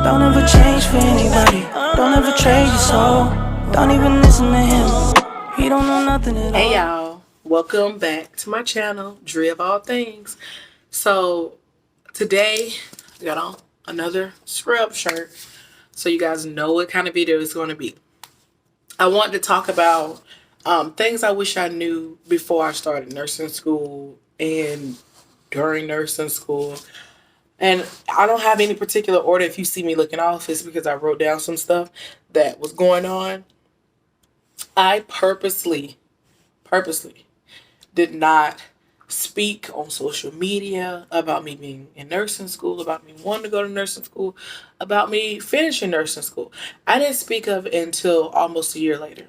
Don't ever change for anybody. Don't ever trade your soul. Don't even listen to him. He don't know nothing at all. Hey y'all, welcome back to my channel, Driofallthings. So today I got on another scrub shirt, so you guys know what kind of video it's going to be. I want to talk about things I wish I knew before I started nursing school and during nursing school. And I don't have any particular order. If you see me looking off, it's because I wrote down some stuff that was going on. I purposely did not speak on social media about me being in nursing school, about me wanting to go to nursing school, about me finishing nursing school. I didn't speak of it until almost a year later.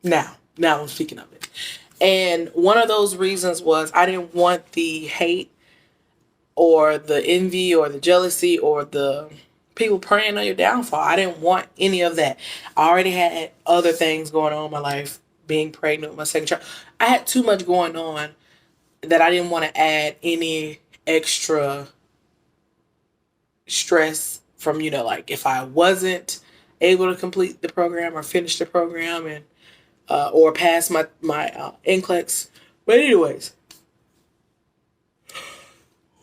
Now I'm speaking of it. And one of those reasons was I didn't want the hate or the envy or the jealousy or the people preying on your downfall. I didn't want any of that. I already had other things going on in my life, being pregnant with my second child. I had too much going on that I didn't want to add any extra stress from, like if I wasn't able to complete the program or finish the program and or pass my NCLEX. But anyways,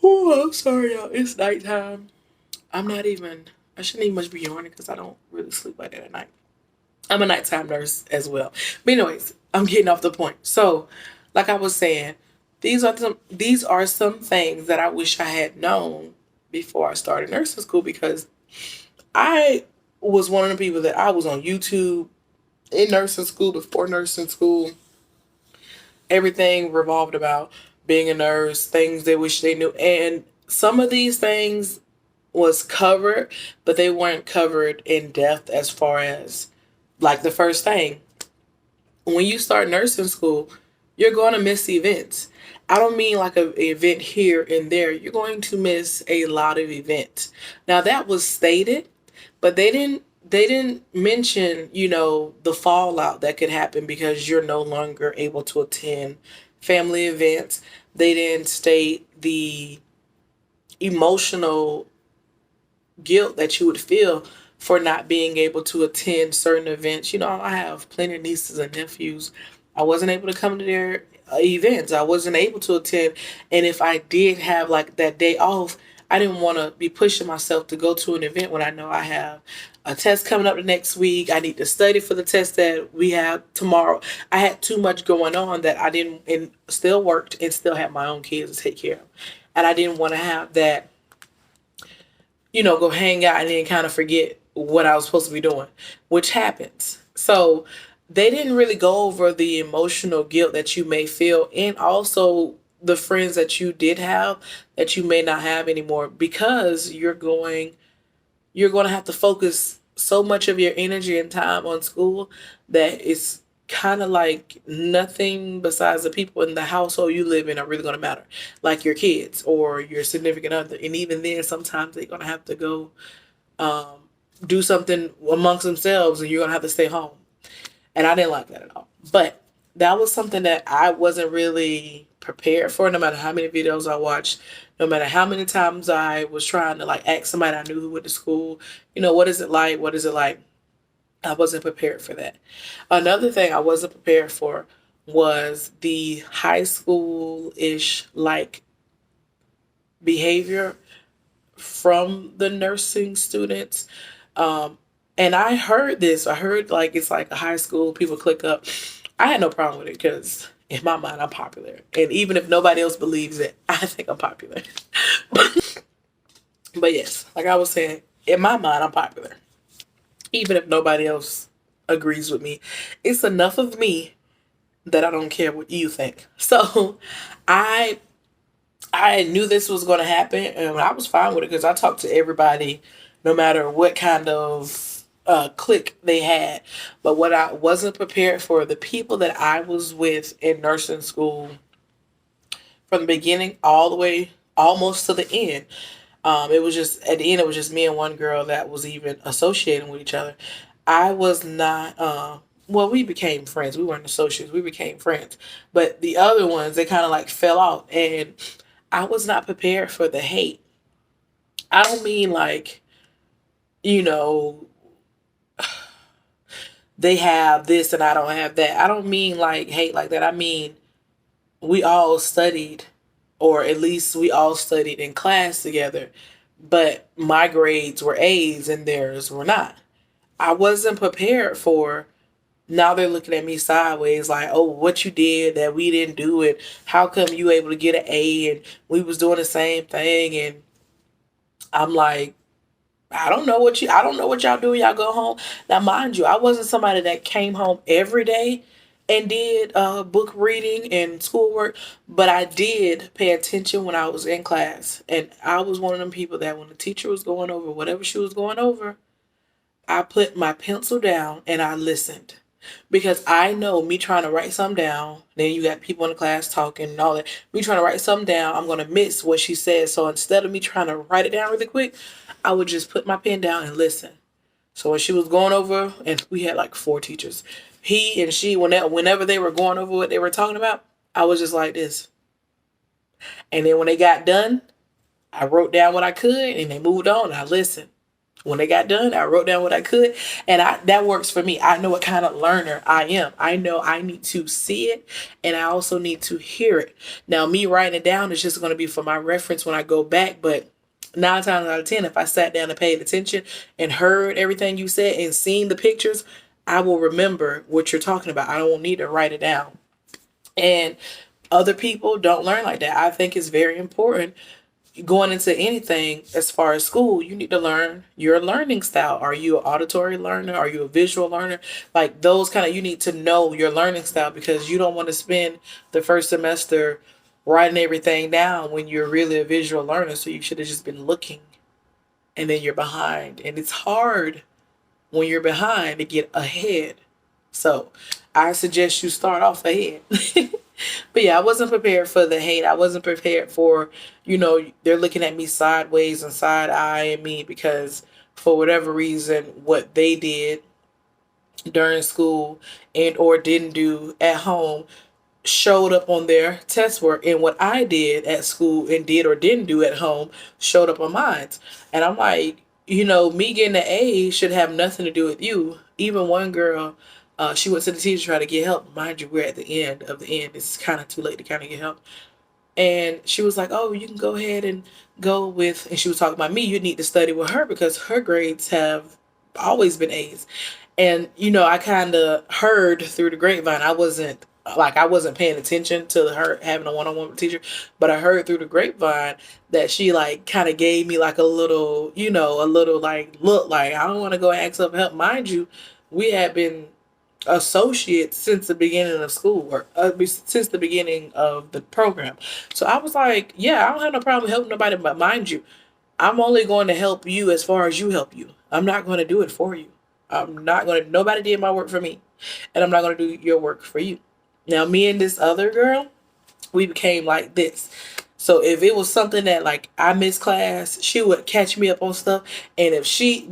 oh, I'm sorry, y'all. It's nighttime. I shouldn't even much be yawning because I don't really sleep like that at night. I'm a nighttime nurse as well. But anyways, I'm getting off the point. So, like I was saying, these are some things that I wish I had known before I started nursing school, because I was one of the people that I was on YouTube in nursing school, before nursing school. Everything revolved about being a nurse, things they wish they knew. And some of these things was covered, but they weren't covered in depth as far as, like, the first thing. When you start nursing school, you're going to miss events. I don't mean like an event here and there. You're going to miss a lot of events. Now, that was stated, but they didn't mention, the fallout that could happen because you're no longer able to attend family events. They didn't state the emotional guilt that you would feel for not being able to attend certain events. I have plenty of nieces and nephews. I wasn't able to come to their events. I wasn't able to attend. And if I did have like that day off, I didn't want to be pushing myself to go to an event when I know I have a test coming up the next week. I need to study for the test that we have tomorrow. I had too much going on that I didn't, and still worked and still had my own kids to take care of. And I didn't want to have that, go hang out and then kind of forget what I was supposed to be doing, which happens. So they didn't really go over the emotional guilt that you may feel, and also the friends that you did have that you may not have anymore, because you're going to have to focus so much of your energy and time on school that it's kind of like nothing besides the people in the household you live in are really going to matter, like your kids or your significant other. And even then, sometimes they're going to have to go do something amongst themselves and you're going to have to stay home. And I didn't like that at all. But that was something that I wasn't really prepared for, no matter how many videos I watched, no matter how many times I was trying to like ask somebody I knew who went to school, what is it like? What is it like? I wasn't prepared for that. Another thing I wasn't prepared for was the high school-ish like behavior from the nursing students. And I heard this. I heard like it's like a high school, people click up. I had no problem with it because in my mind I'm popular. And even if nobody else believes it, I think I'm popular. But yes, like I was saying, in my mind I'm popular. Even if nobody else agrees with me, it's enough of me that I don't care what you think. So I knew this was going to happen, and I was fine with it because I talked to everybody, no matter what kind of clique they had. But what I wasn't prepared for, the people that I was with in nursing school from the beginning all the way almost to the end. It was just, at the end, it was just me and one girl that was even associating with each other. I was not, well, we became friends. We weren't associates. We became friends. But the other ones, they kind of like fell out. And I was not prepared for the hate. I don't mean like you know, they have this and I don't have that. I don't mean like hate like that. I mean, we all studied, or at least we all studied in class together, but my grades were A's and theirs were not. I wasn't prepared for, now they're looking at me sideways like, oh, what you did that we didn't do it. How come you able to get an A and we was doing the same thing? And I'm like, I don't know what y'all do when y'all go home. Now mind you, I wasn't somebody that came home every day and did book reading and schoolwork, but I did pay attention when I was in class. And I was one of them people that when the teacher was going over whatever she was going over, I put my pencil down and I listened. Because I know me trying to write something down, then you got people in the class talking and all that. Me trying to write something down, I'm going to miss what she says. So instead of me trying to write it down really quick, I would just put my pen down and listen. So when she was going over, and we had like four teachers, he and she, whenever they were going over what they were talking about, I was just like this. And then when they got done, I wrote down what I could and they moved on and I listened. When they got done, I wrote down what I could, and that works for me. I know what kind of learner I am. I know I need to see it, and I also need to hear it. Now, me writing it down is just going to be for my reference when I go back, but 9 times out of 10, if I sat down and paid attention and heard everything you said and seen the pictures, I will remember what you're talking about. I don't need to write it down. And other people don't learn like that. I think it's very important going into anything as far as school. You need to learn your learning style. Are you an auditory learner? Are you a visual learner? Like those kind of, you need to know your learning style, because you don't want to spend the first semester writing everything down when you're really a visual learner. So you should have just been looking, and then you're behind. And it's hard when you're behind to get ahead. So I suggest you start off ahead. But yeah, I wasn't prepared for the hate. I wasn't prepared for, they're looking at me sideways and side eyeing me because for whatever reason, what they did during school and or didn't do at home showed up on their test work, and what I did at school and did or didn't do at home showed up on mine. And I'm like, me getting an A should have nothing to do with you. Even one girl, she went to the teacher to try to get help. Mind you, we're at the end of the end. It's kind of too late to kind of get help. And she was like, oh, you can go ahead and go with, and she was talking about me, you need to study with her because her grades have always been A's. And, I kind of heard through the grapevine, I wasn't paying attention to her having a one-on-one with the teacher, but I heard through the grapevine that she like kind of gave me like a little, a little like look like, I don't want to go ask her for help. Mind you, we had been associate since the beginning of school, or since the beginning of the program. So I was like, yeah, I don't have no problem helping nobody, but mind you, I'm only going to help you as far as you help you. I'm not going to do it for you. I'm not going to, nobody did my work for me, and I'm not going to do your work for you. Now, me and this other girl, we became like this. So if it was something that like I missed class, she would catch me up on stuff. And if she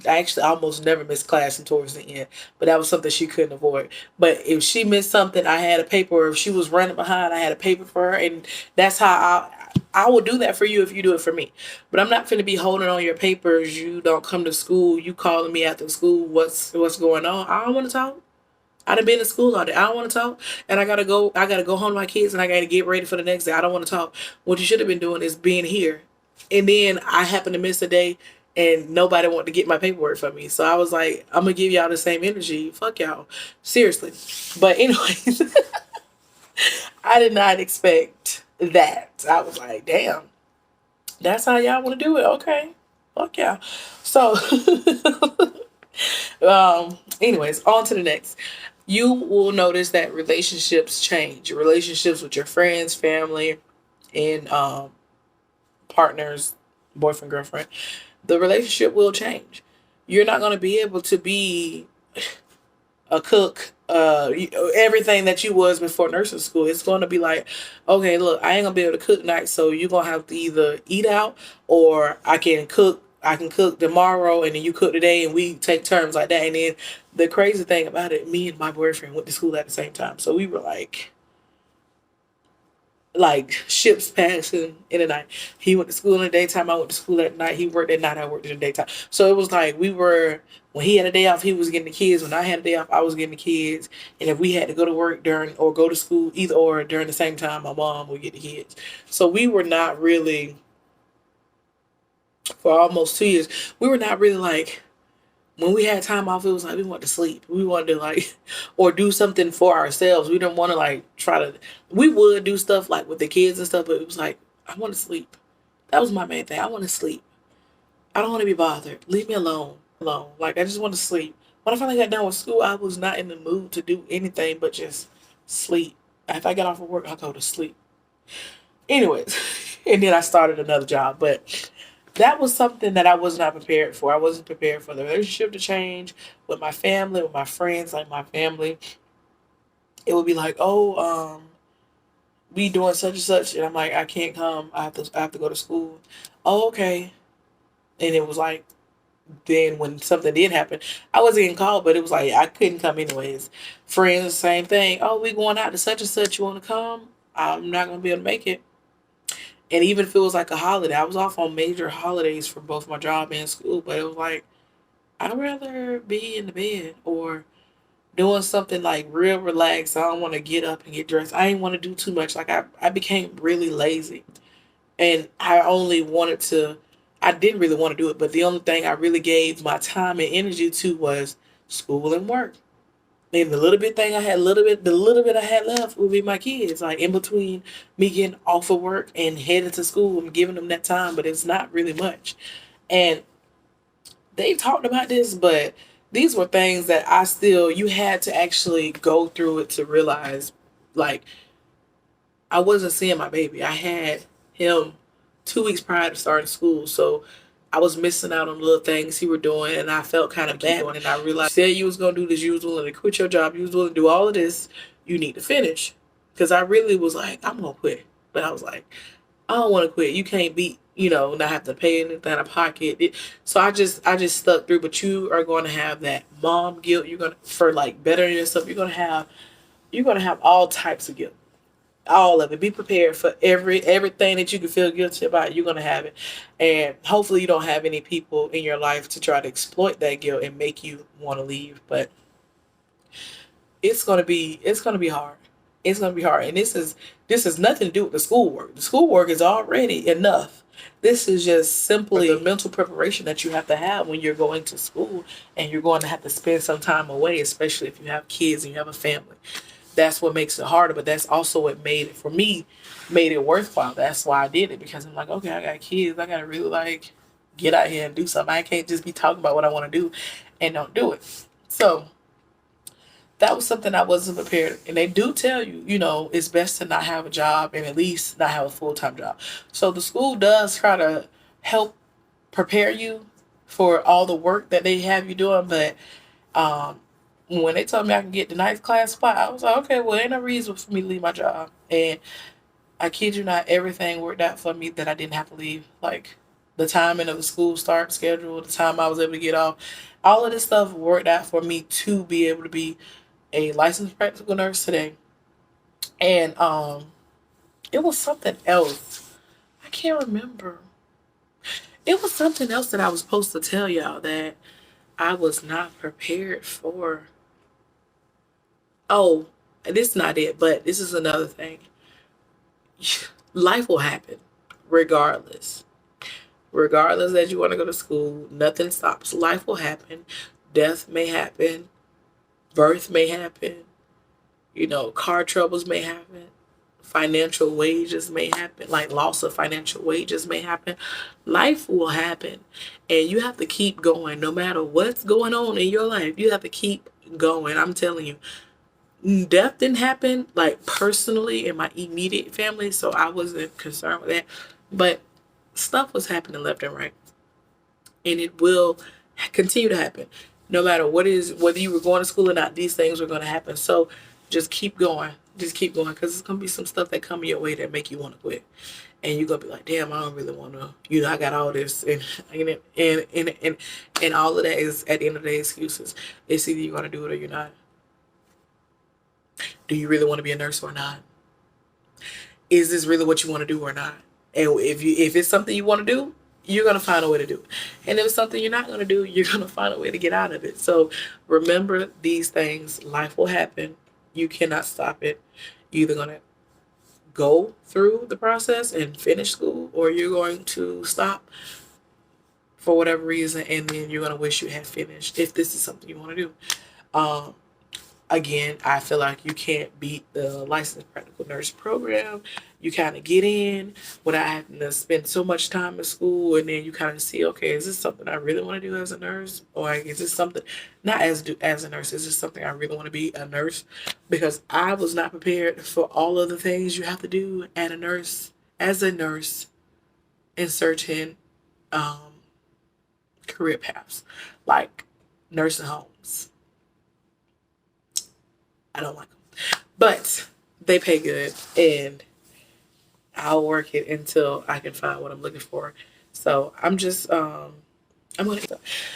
actually almost never missed class and towards the end, but that was something she couldn't avoid. But if she missed something, I had a paper, or if she was running behind, I had a paper for her. And that's how I will do that for you if you do it for me. But I'm not finna be holding on your papers. You don't come to school. You calling me after school. What's going on? I don't want to talk. I done been to school all day. I don't want to talk. And I gotta go home to my kids and I gotta get ready for the next day. I don't want to talk. What you should have been doing is being here. And then I happened to miss a day and nobody wanted to get my paperwork for me. So I was like, I'm gonna give y'all the same energy. Fuck y'all. Seriously. But anyways, I did not expect that. I was like, damn, that's how y'all want to do it. Okay. Fuck y'all. So anyways, on to the next. You will notice that relationships change. Relationships with your friends, family, and partners, boyfriend, girlfriend. The relationship will change. You're not going to be able to be a cook, everything that you was before nursing school. It's going to be like, okay, look, I ain't gonna be able to cook tonight, so you're gonna have to either eat out, or I can cook. I can cook tomorrow, and then you cook today, and we take turns like that. And then the crazy thing about it, me and my boyfriend went to school at the same time, so we were like like ships passing in the night. He went to school in the daytime. I went to school at night. He worked at night. I worked in the daytime. So it was like we were, when he had a day off, he was getting the kids. When I had a day off, I was getting the kids. And if we had to go to work during or go to school, either or during the same time, my mom would get the kids. So we were not really, for almost 2 years, we were not really like, when we had time off, it was like we wanted to sleep. We wanted to like, or do something for ourselves. We didn't want to like try to. We would do stuff like with the kids and stuff, but it was like I want to sleep. That was my main thing. I want to sleep. I don't want to be bothered. Leave me alone. Alone. Like I just want to sleep. When I finally got done with school, I was not in the mood to do anything but just sleep. If I got off of work, I'll go to sleep. Anyways, and then I started another job, but that was something that I was not prepared for. I wasn't prepared for the relationship to change with my family, with my friends, like my family. It would be like, oh, we doing such and such, and I'm like, I can't come. I have to go to school. Oh, okay. And it was like, then when something did happen, I wasn't getting called, but it was like I couldn't come anyways. Friends, same thing. Oh, we going out to such and such. You want to come? I'm not gonna be able to make it. And even if it was like a holiday, I was off on major holidays for both my job and school, but it was like I'd rather be in the bed or doing something like real relaxed. I don't want to get up and get dressed. I didn't want to do too much. Like I became really lazy. And I didn't really want to do it, but the only thing I really gave my time and energy to was school and work. And the little bit I had left would be my kids. Like in between me getting off of work and heading to school and giving them that time, but it's not really much. And they talked about this, but these were things that you had to actually go through it to realize, like, I wasn't seeing my baby. I had him 2 weeks prior to starting school, so I was missing out on little things he were doing, and I felt kind of bad. And I realized, you said you was gonna do this. You was willing to quit your job. You was willing to do all of this. You need to finish, because I really was like, I'm gonna quit, but I was like, I don't want to quit. You can't be, not have to pay anything out of pocket. So I just stuck through. But you are going to have that mom guilt. You're gonna, for like bettering yourself. You're gonna have all types of guilt, all of it. Be prepared for everything that you can feel guilty about. You're gonna have it, and hopefully you don't have any people in your life to try to exploit that guilt and make you want to leave. But it's gonna be hard. It's gonna be hard, and this is nothing to do with the schoolwork. The schoolwork is already enough. This is just simply the mental preparation that you have to have when you're going to school and you're going to have to spend some time away, especially if you have kids and you have a family. That's what makes it harder, but that's also what made it, for me, made it worthwhile. That's why I did it, because I'm like, okay, I got kids. I gotta really like get out here and do something. I can't just be talking about what I want to do and don't do it. So that was something I wasn't prepared. And they do tell you, it's best to not have a job and at least not have a full time job. So the school does try to help prepare you for all the work that they have you doing. But when they told me I can get the ninth class spot, I was like, okay, well, ain't no reason for me to leave my job. And I kid you not, everything worked out for me that I didn't have to leave. Like the timing of the school start schedule, the time I was able to get off, all of this stuff worked out for me to be able to be a licensed practical nurse today. And it was something else. I can't remember. It was something else that I was supposed to tell y'all that I was not prepared for. Oh, this is not it, but this is another thing. Life will happen regardless. Regardless that you want to go to school, nothing stops. Life will happen. Death may happen. Birth may happen. Car troubles may happen. Financial wages may happen. Like loss of financial wages may happen. Life will happen. And you have to keep going no matter what's going on in your life. You have to keep going. I'm telling you. Death didn't happen like personally in my immediate family, so I wasn't concerned with that. But stuff was happening left and right, and it will continue to happen no matter whether you were going to school or not. These things were going to happen, so just keep going. Just keep going, because it's going to be some stuff that come your way that make you want to quit, and you're going to be like, damn, I don't really want to, I got all this, and all of that is, at the end of the day, excuses. It's either you're going to do it or you're not. Do you really want to be a nurse or not? is this really what you want to do or not? And if it's something you want to do, you're gonna find a way to do it. And if it's something you're not gonna do, you're gonna find a way to get out of it. So remember these things. Life will happen. You cannot stop it. You're either gonna go through the process and finish school, or you're going to stop for whatever reason, and then you're gonna wish you had finished if this is something you want to do. Um, Again, I feel like you can't beat the licensed practical nurse program. You kind of get in without having to spend so much time in school, and then you kind of see, okay, is this something I really want to do as a nurse, or like, is this something not as a nurse? Is this something I really want to be a nurse? Because I was not prepared for all of the things you have to do at a nurse as a nurse in certain um, career paths, like nursing homes. I don't like them, but they pay good, and I'll work it until I can find what I'm looking for. So I'm gonna.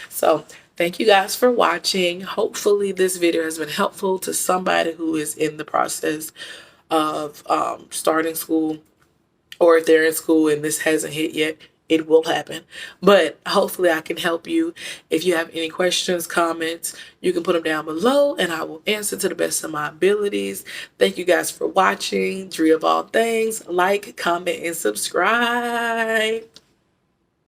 So thank you guys for watching. Hopefully this video has been helpful to somebody who is in the process of starting school, or if they're in school and this hasn't hit yet. It will happen, but hopefully I can help you. If you have any questions, comments, you can put them down below and I will answer to the best of my abilities. Thank you guys for watching. Driofallthings. Like, comment, and subscribe.